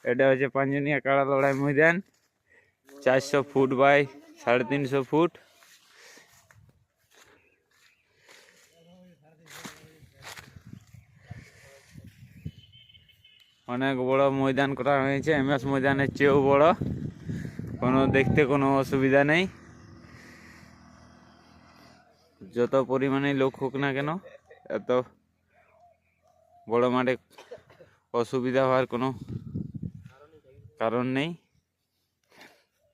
এটা হচ্ছে পাঁচজনিয়া কাড়া লড়াই ময়দান, 400 ফুট বাই 350 ফুট। অনেক বড় ময়দান করা হয়েছে, MS ময়দানের চেয়েও বড়। দেখতে কোনো অসুবিধা নেই, যত পরিমাণে লোক হোক না কেন এত বড় মাঠে অসুবিধা হওয়ার কোনো কারণ নেই।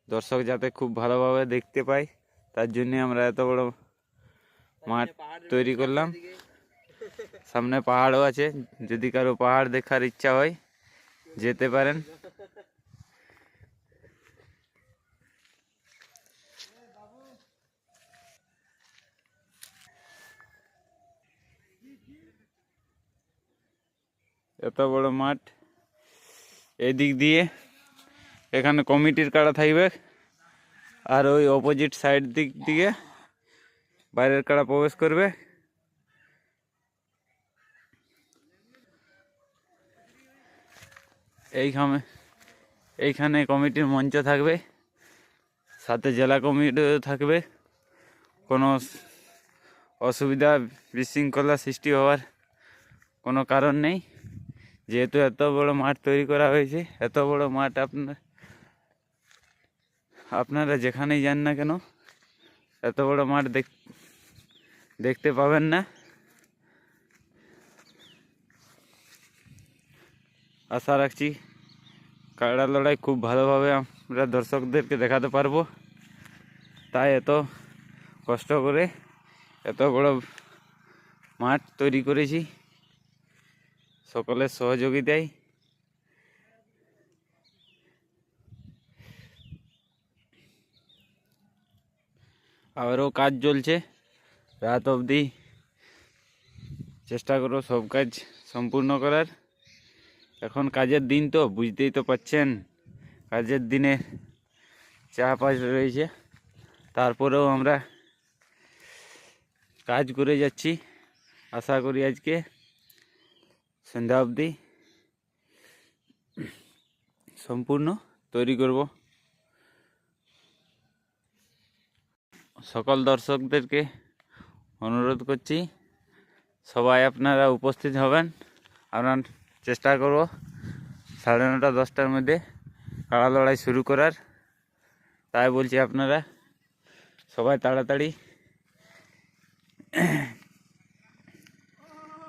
দর্শক যাতে খুব ভালোভাবে দেখতে পায় তার জন্য আমরা এত বড় মাঠ তৈরি করলাম। সামনে পাহাড়ও আছে, যদি কারো পাহাড় দেখার ইচ্ছা হয় যেতে পারেন। এত বড় মাঠ, এদিক দিয়ে এখানে কমিটির কাড়া থাকবে, আর ওই অপোজিট সাইড দিক দিয়ে বাইরের কাড়া প্রবেশ করবে। এইখানে কমিটির মঞ্চ থাকবে, সাথে জেলা কমিটিও থাকবে। কোনো অসুবিধা বিশৃঙ্খলা সৃষ্টি হওয়ার কোনো কারণ নেই, যেহেতু এত বড় মাঠ তৈরি করা হয়েছে। এত বড় মাঠ আপনারা যেখানেই যান না কেন এত বড় মাঠ দেখতে পাবেন না। আশা রাখছি কাড়া লড়াই খুব ভালোভাবে আমরা দর্শকদেরকে দেখাতে পারবো, তাই এত কষ্ট করে এত বড় মাঠ তৈরি করেছি সকলের সহযোগিতায়। আবারও কাজ চলছে, রাত অবধি চেষ্টা করো সব কাজ সম্পূর্ণ করার। এখন কাজের দিন তো বুঝতেই তো পাচ্ছেন, কাজের দিনে চাপ রয়েছে, তারপরেও আমরা কাজ করে যাচ্ছি। আশা করি আজকে সন্ধ্যা অবধি সম্পূর্ণ তৈরি করব। সকল দর্শকদেরকে অনুরোধ করছি সবাই আপনারা উপস্থিত হবেন। আমরা চেষ্টা করব 9:30 10টার মধ্যে কাড়া লড়াই শুরু করার। তাই বলছি আপনারা সবাই তাড়াতাড়ি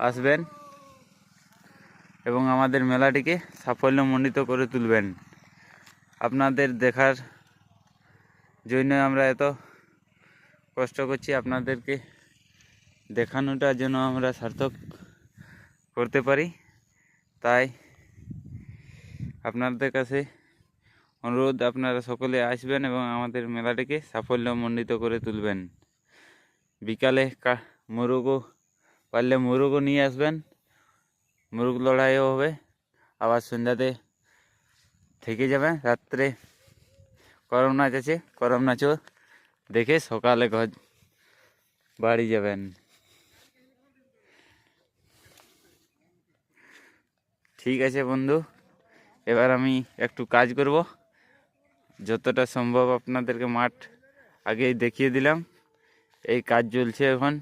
আসবেন এবং আমাদের মেলাটিকে সাফল্যমণ্ডিত করে তুলবেন। আপনাদের দেখার জন্য আমরা এত কষ্ট করছি, আপনাদেরকে দেখানোটার জন্য আমরা সার্থক করতে পারি। তাই আপনাদের কাছে অনুরোধ, আপনারা সকলে আসবেন এবং আমাদের মেলাটিকে সাফল্যমণ্ডিত করে তুলবেন। বিকালে মুরগও পারলে মুরগও নিয়ে আসবেন, মুরগ লড়াইও হবে। আবার সন্ধ্যাতে থেকে যাবেন, রাত্রে করম নাচ আছে, করম নাচও দেখে সকালে ঘর বাড়ি যাবেন। ঠিক আছে বন্ধু, এবার আমি একটু কাজ করব। যতটা সম্ভব আপনাদেরকে মাঠ আগেই দেখিয়ে দিলাম। এই কাজ চলছে এখন।